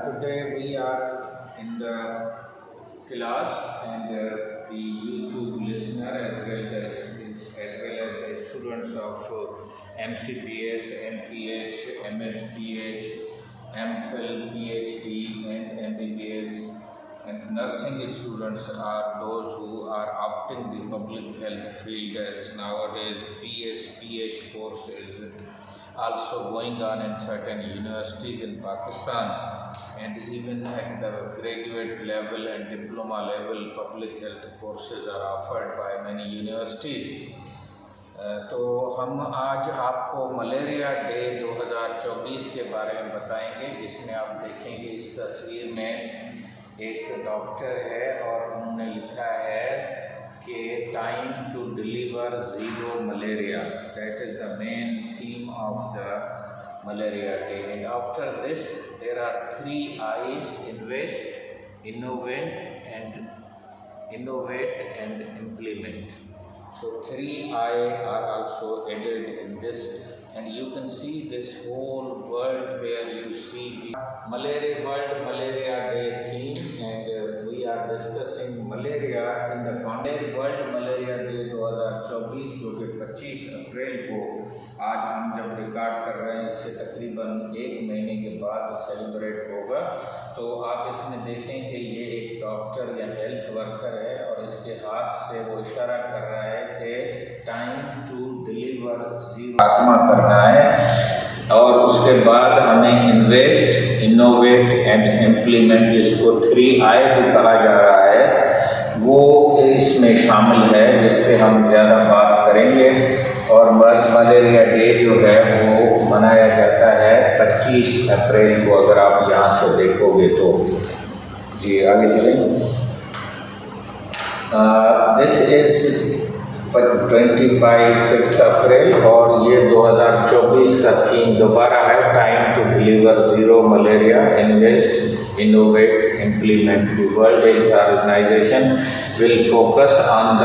Today we are in the class and the YouTube listener as well as the students of MCPH, MPH, MSPH, MPhil, PhD and MBBS and nursing students are those who are opting the public health field, as nowadays BS, course is also going on in certain universities in Pakistan, and even at the graduate level and diploma level public health courses are offered by many universities. तो हम आज आपको malaria day 2024 के बारे में बताएंगे, जिसमें आप देखेंगे इस तस्वीर में एक डॉक्टर है और उन्होंने लिखा है कि time to deliver zero malaria, that is the main theme of the malaria day. And after this there are 3 I's: invest, innovate and implement. So 3 I are also added in this, and you can see this whole world where you see the World Malaria Day theme, and we are discussing malaria in the context World Malaria Day 2024, जो कि 25 अप्रैल को आज हम जब record कर रहे हैं, इससे तकरीबन 1 महीने के बाद सेलिब्रेट होगा. तो आप इसमें देखें कि ये एक डॉक्टर या हेल्थ वर्कर है और इसके हाथ से वो इशारा कर रहा है कि टाइम टू डिलीवर ज़ीरो खात्मा करना है, और उसके बाद हमें इन्वेस्ट, इनोवेट एंड इम्प्लीमेंट, जिसको 3 I भी कहा जा रहा है, वो इसमें शामिल है, जिससे हम ज़्यादा बात करेंगे. और वर्ल्ड मलेरिया डे जो है वो मनाया जाता है 25 अप्रैल को, अगर आप यहाँ से देखोगे तो. जी आगे चलें. दिस इज़ 25 अप्रैल और ये 2024 का थीम दोबारा है, time to deliver zero malaria, invest, innovate, implement. The World Health Organization will focus on the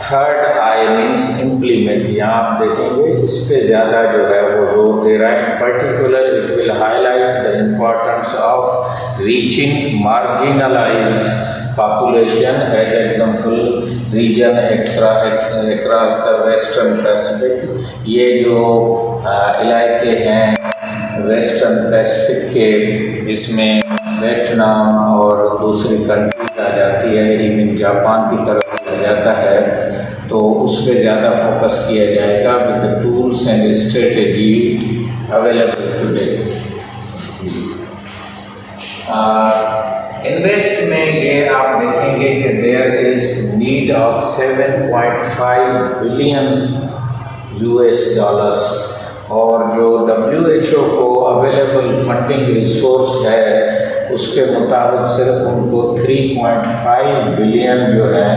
3rd I means implement. यहाँ आप देखेंगे इस पे ज़्यादा जो है वो जोर दे रहा है. इन particular it will highlight the importance of reaching marginalised population, as example region across the Western Pacific. ये जो इलाके हैं वेस्टर्न पैसिफिक के, जिसमें वियतनाम और दूसरी कंट्रीज आ जाती है, इवन जापान की तरफ आ जाता है, तो उस पर ज़्यादा फोकस किया जाएगा with the tools and strategy available today. Invest में ये आप देखेंगे कि there is need of 7.5 billion US dollars, और जो WHO को अवेलेबल फंडिंग रिसोर्स है उसके मुताबिक सिर्फ उनको 3.5 बिलियन जो है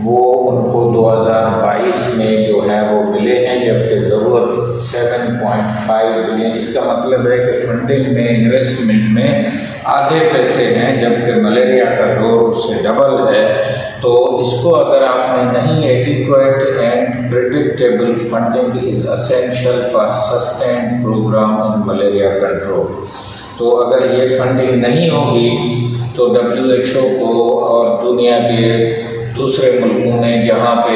वो उनको 2022 में जो है वो मिले हैं, जबकि ज़रूरत 7.5 बिलियन. इसका मतलब है कि फंडिंग में, इन्वेस्टमेंट में आधे पैसे हैं, जबकि मलेरिया का जोर उससे डबल है. तो इसको अगर आपने नहीं, adequate and predictable funding is essential for sustained programme in malaria control. तो अगर ये फंडिंग नहीं होगी तो WHO को और दुनिया के दूसरे मुल्कों में जहाँ पे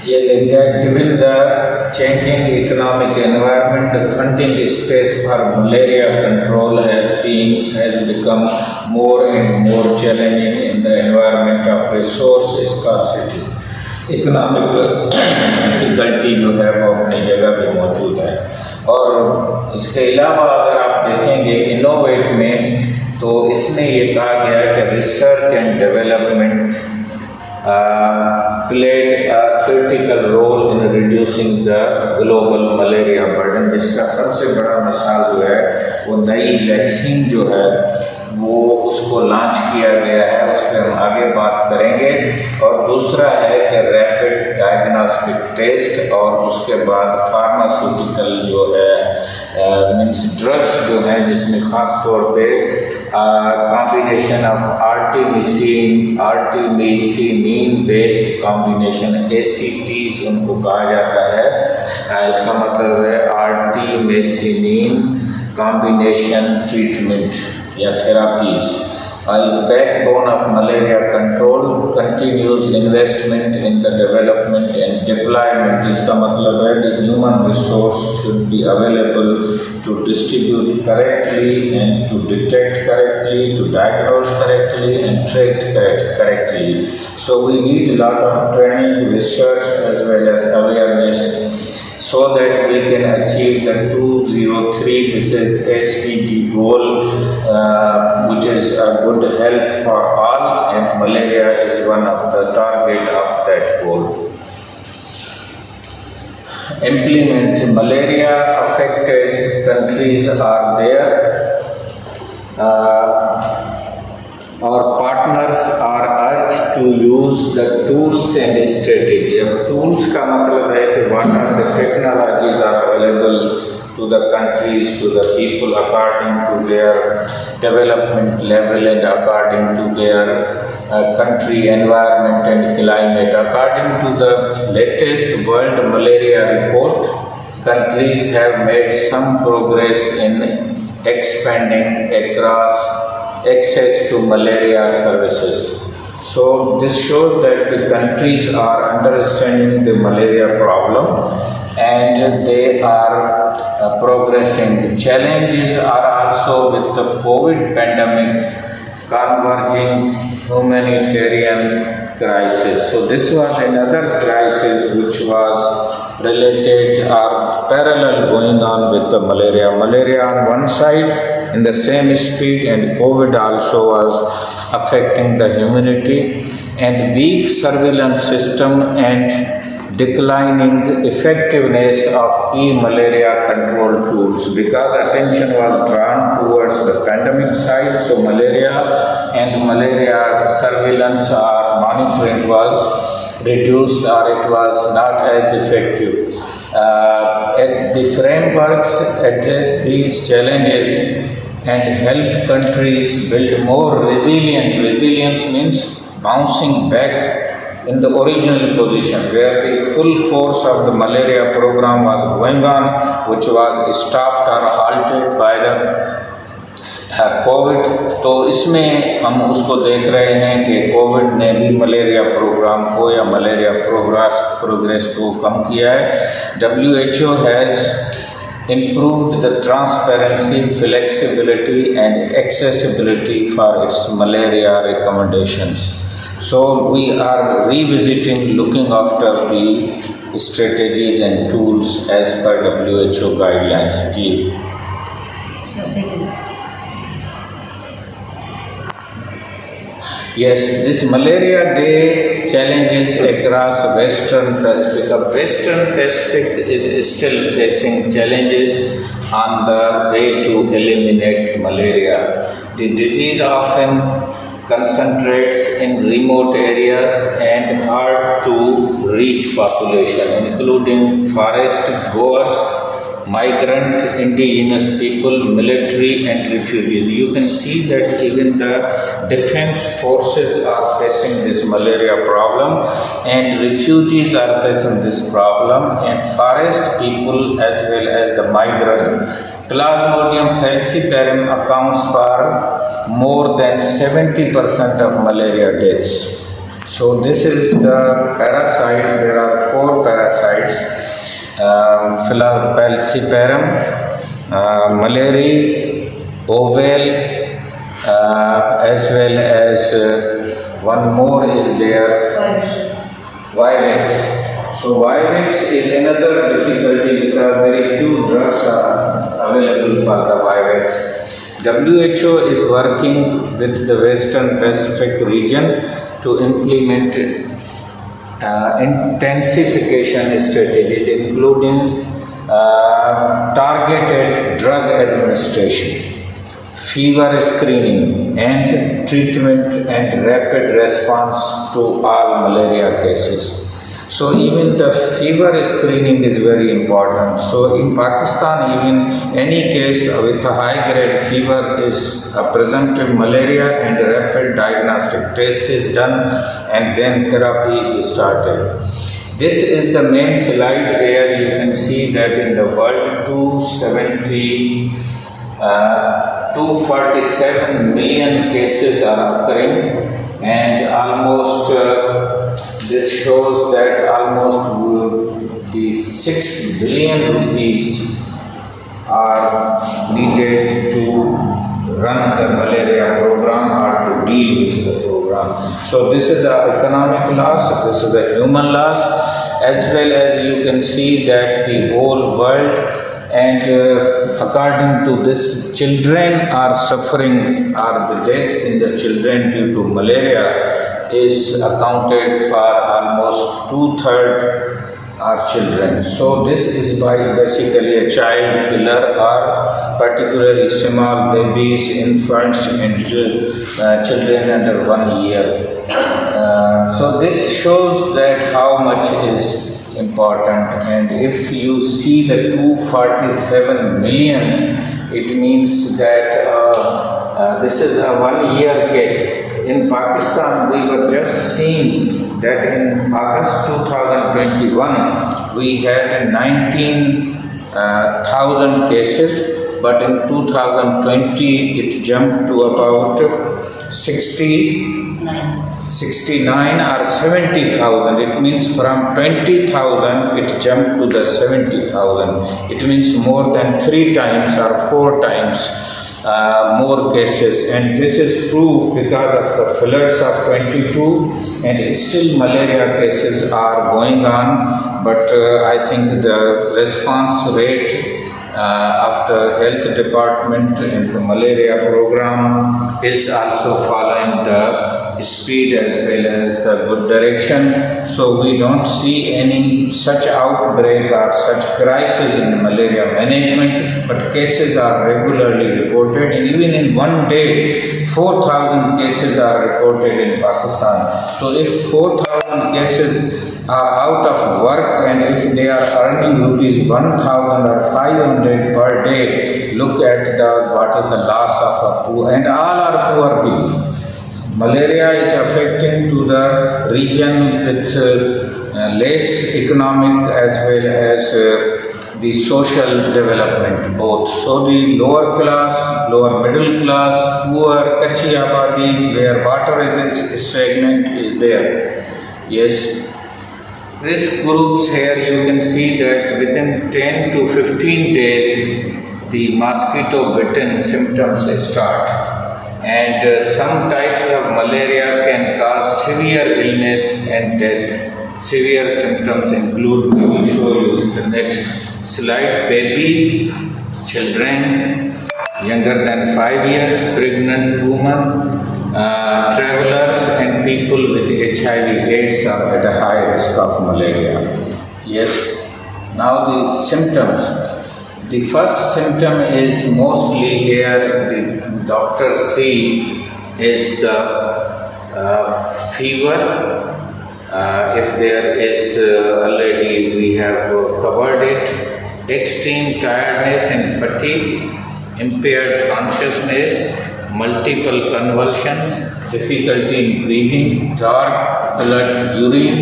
ये लिखा है, given the changing economic environment the funding space for malaria control has become more and more challenging in the environment of resource scarcity. Economic difficulty जो है वो अपनी जगह पे मौजूद है. और इसके अलावा अगर आप देखेंगे इनोवेट में, तो इसमें ये कहा गया है कि research and development played a critical role in reducing the global malaria burden, जिसका सबसे बड़ा मिसाल जो है वो नई वैक्सीन जो है वो उसको लॉन्च किया गया है, उस पर हम आगे बात करेंगे. और दूसरा है कि रैपिड डायग्नोस्टिक टेस्ट, और उसके बाद फार्मास्यूटिकल जो है मीन्स ड्रग्स जो हैं, जिसमें ख़ास तौर पे combination of artemisinin based combination ACTs उनको कहा जाता है. इसका मतलब है आर्टिमिसिनिन combination treatment या therapies is backbone of malaria control. Continuous investment in the development and deployment, जिसका मतलब है कि human resource should be available to distribute correctly and to detect correctly, to diagnose correctly and treat correctly. So we need a lot of training, research as well as awareness so that we can achieve the 203, this is SDG goal, which is a good health for all, and malaria is one of the target of that goal. Implement malaria affected countries are there. Our partners are urged to use the tools and strategy. अब tools का मतलब है कि what are the technologies are available to the countries, to the people according to their development level and according to their country environment and climate. According to the latest World Malaria Report, countries have made some progress in expanding across access to malaria services. So this shows that the countries are understanding the malaria problem and they are progressing. The challenges are also with the COVID pandemic, converging humanitarian crisis. So this was another crisis which was related or parallel going on with the malaria. Malaria on one side in the same speed and COVID also was affecting the humanity, and weak surveillance system and declining effectiveness of key malaria control tools, because attention was drawn towards the pandemic side. So malaria and malaria surveillance or monitoring was reduced or it was not as effective. The frameworks address these challenges and help countries build more resilient. Resilience means bouncing back in the original position where the full force of the malaria program was going on, which was stopped or halted by the Covid. तो इसमें हम उसको देख रहे हैं कि Covid ने भी मलेरिया प्रोग्राम को या मलेरिया प्रोग्रेस को कम किया है. WHO has improved the transparency, flexibility and accessibility for its malaria recommendations. So we are revisiting, looking after the strategies and tools as per WHO guidelines. Ji. Yes, this Malaria Day challenges across Western Pacific. Western Pacific is still facing challenges on the way to eliminate malaria. The disease often concentrates in remote areas and hard to reach population, including forest goers, migrant, indigenous people, military and refugees. You can see that even the defense forces are facing this malaria problem and refugees are facing this problem and forest people as well as the migrant. Plasmodium falciparum accounts for more than 70% of malaria deaths. So this is the parasite. There are 4 parasites. Falciparum, malaria, oval, as well as one more is there, vivax. So vivax is another difficulty because very few drugs are available for the vivax. WHO is working with the Western Pacific region to implement intensification strategies, including targeted drug administration, fever screening and treatment and rapid response to all malaria cases. So even the fever screening is very important. So in Pakistan, even any case with a high grade fever is a presumptive malaria and rapid diagnostic test is done and then therapy is started. This is the main slide where you can see that in the world 270 247 million cases are occurring, and almost this shows that almost the 6 billion rupees are needed to run the malaria program or to deal with the program. So this is the economic loss, this is the human loss, as well as you can see that the whole world, and according to this, children are suffering, or the deaths in the children due to malaria is accounted for almost 2/3 are children. So this is by basically a child killer, or particularly small babies, infants, and children under 1 year. So this shows that how much is important, and if you see the 247 million, it means that this is a 1 year case. In Pakistan, we were just seeing that in August 2021, we had 19,000 cases, but in 2020 it jumped to about 69 or 70,000. It means from 20,000 it jumped to the 70,000. It means more than 3 times or 4 times more cases, and this is true because of the floods of 22, and still malaria cases are going on, but I think the response rate of the health department and the malaria program is also following the speed as well as the good direction. So we don't see any such outbreak or such crisis in malaria management, but cases are regularly reported, and even in one day 4,000 cases are reported in Pakistan. So if 4,000 cases are out of work, and if they are earning rupees 1,000 or 500 per day, look at what is the loss of a poor, and all are poor people. Malaria is affecting to the region with less economic as well as the social development both. So the lower class, lower middle class, poor, kachi abadis where water is stagnant is there. Yes. Risk groups, here you can see that within 10 to 15 days the mosquito bitten symptoms start, and some types of malaria can cause severe illness and death. Severe symptoms include, we will show you in the next slide, babies, children younger than 5 years, pregnant women, travelers, and people with HIV/AIDS are at a high risk of malaria. Yes. Now the symptoms. The first symptom is mostly here the doctors see is the fever. If there is already we have covered it. Extreme tiredness and fatigue, impaired consciousness, multiple convulsions, difficulty in breathing, dark blood urine,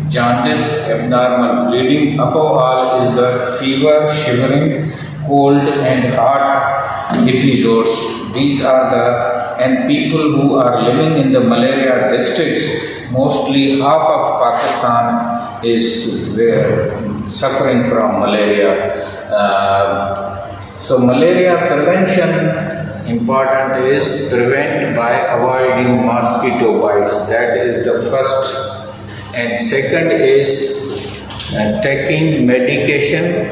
jaundice, abnormal bleeding. Above all is the fever, shivering, cold and hot episodes. These are and people who are living in the malaria districts, mostly half of Pakistan is suffering from malaria. So malaria prevention, important is prevent by avoiding mosquito bites. That is the first. And second is taking medication.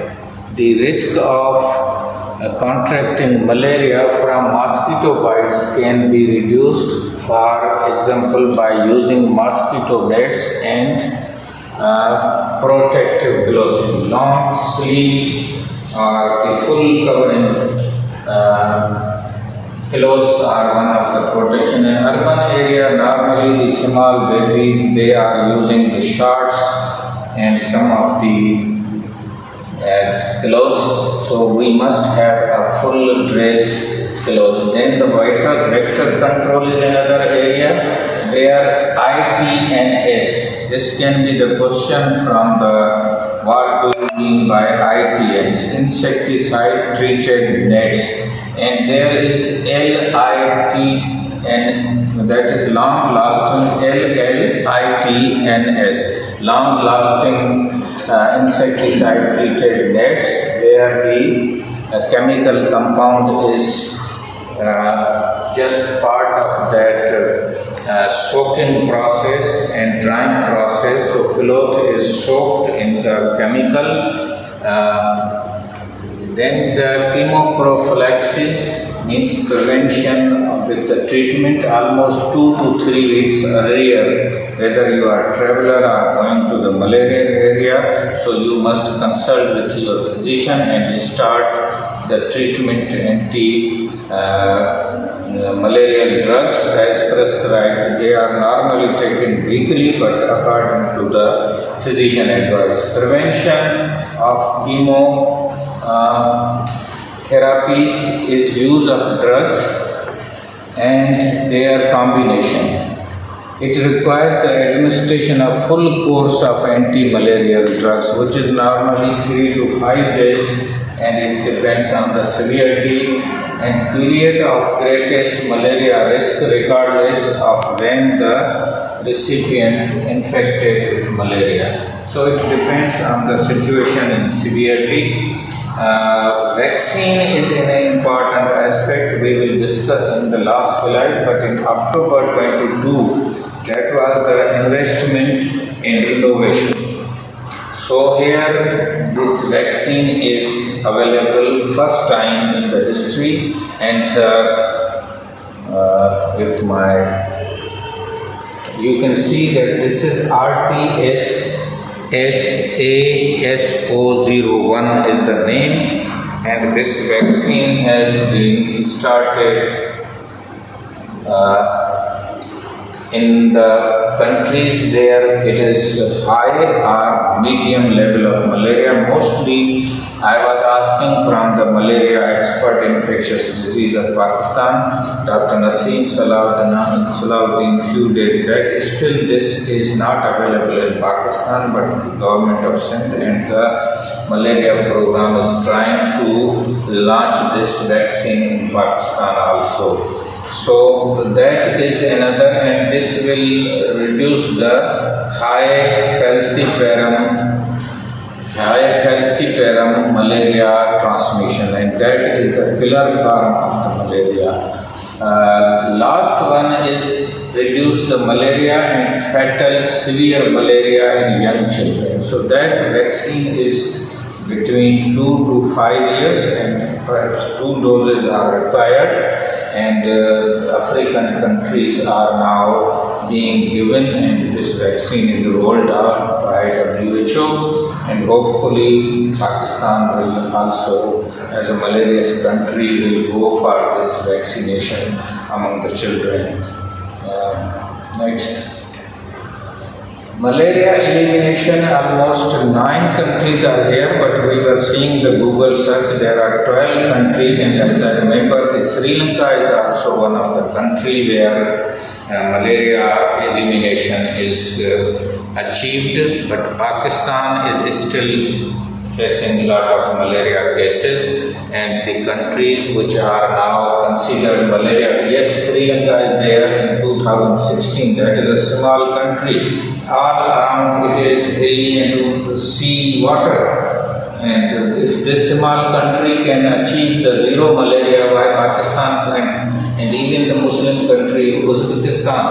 The risk of contracting malaria from mosquito bites can be reduced, for example, by using mosquito nets and protective clothing. Long sleeves or the full covering clothes are one of the protection. In urban area, normally the small babies, they are using the shorts and some of the clothes. So we must have a full dress clothes. Then the vector control is another area where ITNS. This can be the question from the what do you mean by ITNS? Insecticide treated nets. and there is LITN, that is long lasting, LLITNS, long lasting insecticide treated nets, where the chemical compound is just part of that soaking process and drying process. So cloth is soaked in the chemical. Then the chemoprophylaxis means prevention with the treatment almost 2 to 3 weeks earlier, whether you are a traveler or going to the malaria area. So you must consult with your physician and start the treatment anti-malarial drugs as prescribed. They are normally taken weekly, but according to the physician advice. Prevention of chemo therapies is use of drugs and their combination. It requires the administration of full course of anti-malarial drugs, which is normally 3 to 5 days, and it depends on the severity and period of greatest malaria risk, regardless of when the recipient infected with malaria. So it depends on the situation and severity. Vaccine is an important aspect we will discuss in the last slide, but in October 22, that was the investment in innovation. So here this vaccine is available first time in the history, and you can see that this is RTSSASO01 is the name, and this vaccine has been started in the countries where it is high or medium level of malaria. Mostly I was asking from the malaria expert infectious disease of Pakistan, Dr. Naseem Salahuddin, few days back. Still this is not available in Pakistan, but the government of Sindh and the malaria program is trying to launch this vaccine in Pakistan also. So that is another, and this will reduce the high falciparum malaria transmission, and that is the killer form of the malaria. Last one is reduce the malaria and fatal severe malaria in young children. So that vaccine is between 2 to 5 years, and perhaps 2 doses are required, and African countries are now being given, and this vaccine is rolled out by WHO, and hopefully Pakistan will also, as a malarious country, will go for this vaccination among the children. Next. Malaria elimination, almost 9 countries are here, but we were seeing the Google search, there are 12 countries, and as I remember, Sri Lanka is also one of the country where malaria elimination is achieved, but Pakistan is still facing a lot of malaria cases, and the countries which are now considered malaria, yes, Sri Lanka is there in 2016, that is a small country. All around it is hilly and sea water, and if this small country can achieve the zero malaria, why Pakistan can't? And even the Muslim country Uzbekistan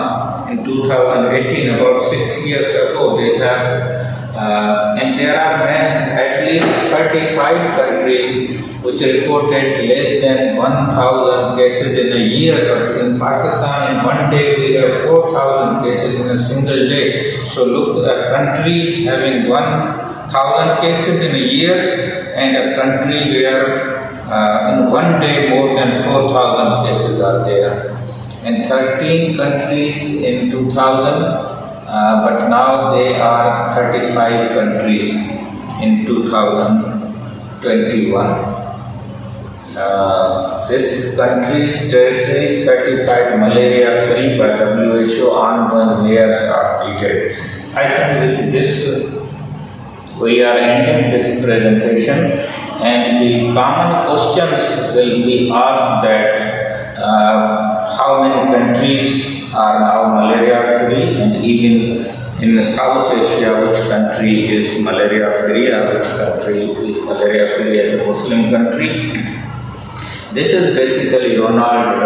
in 2018, about 6 years ago, they have and there are at least 35 countries which reported less than 1,000 cases in a year, but in Pakistan in one day we have 4,000 cases in a single day. So look, a country having 1,000 cases in a year, and a country where in one day more than 4,000 cases are there, and 13 countries in 2000, but now they are 35 countries in 2021. This country's territory certified malaria free by WHO, ongoing years are completed. I think with this we are ending this presentation, And the common questions will be asked that how many countries are now malaria free, and even in South Asia, which country is malaria free or which country is malaria free as a Muslim country. This is basically Ronald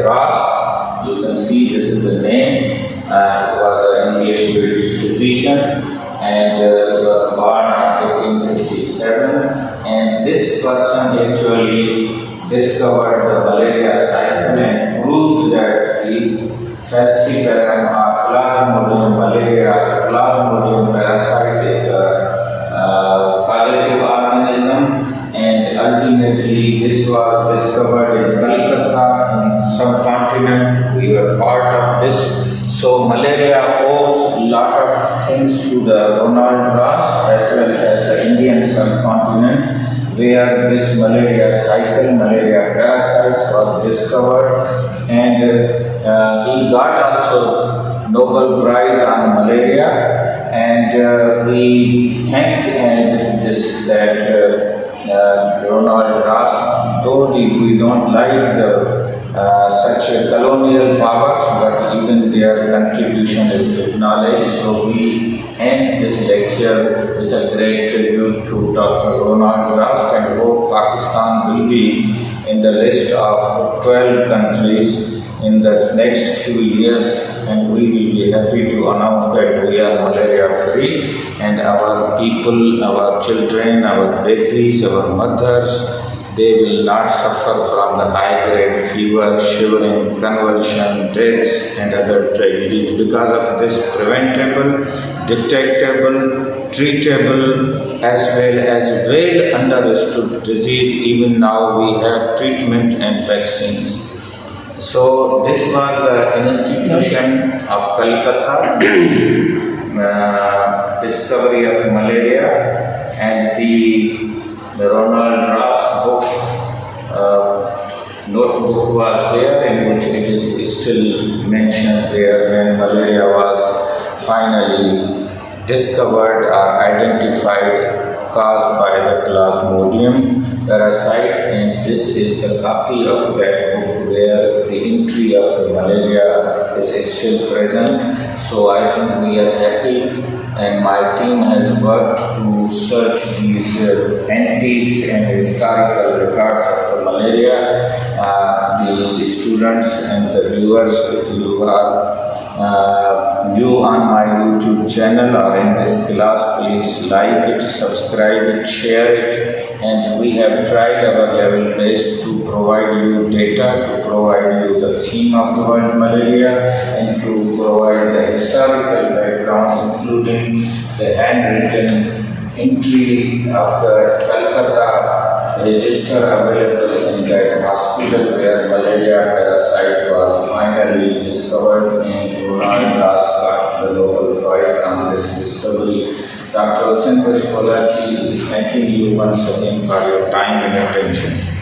Ross. You can see this is the name. He was an English-British physician, and he was born in 1857. And this person actually discovered the malaria cycle and proved that the falciparum or Plasmodium malaria, Plasmodium parasite is the causative organism. And ultimately this was discovered in Calcutta, in subcontinent. We were part of this. So malaria owes a lot of things to the Ronald Ross as well as the Indian subcontinent, where this malaria cycle, malaria parasites was discovered, and he got also Nobel Prize on malaria. And we thank this that Ronald Ross, though we don't like such colonial powers, but even their contribution is acknowledged. So we end this lecture with a great tribute to Dr. Ronald Ross, and hope Pakistan will be in the list of 12 countries in the next few years, and we will be happy to announce that we are malaria free, and our people, our children, our babies, our mothers, they will not suffer from the high-grade fever, shivering, convulsion, deaths and other tragedies because of this preventable, detectable, treatable as well as well understood disease. Even now we have treatment and vaccines. So this was the institution of Calcutta, discovery of malaria, and the Ronald Ross book, notebook was there, in which it is still mentioned there when malaria was finally discovered or identified, caused by the Plasmodium parasite. And this is the copy of that book where the entry of the malaria is still present. So I think we are happy, and my team has worked to search these antiques and historical records of the malaria. The students and the viewers, if you are new on my YouTube channel or in this class, please like it, subscribe it, share it. And we have tried our level best to provide you data, to provide you the theme of the world malaria, and to provide the historical background, including the handwritten entry of the Calcutta register available in that hospital where malaria parasite was finally discovered, and Ronald Ross got the Nobel Prize on this discovery. Dr. Hussain Bajpolaji is thanking you once again for your time and attention.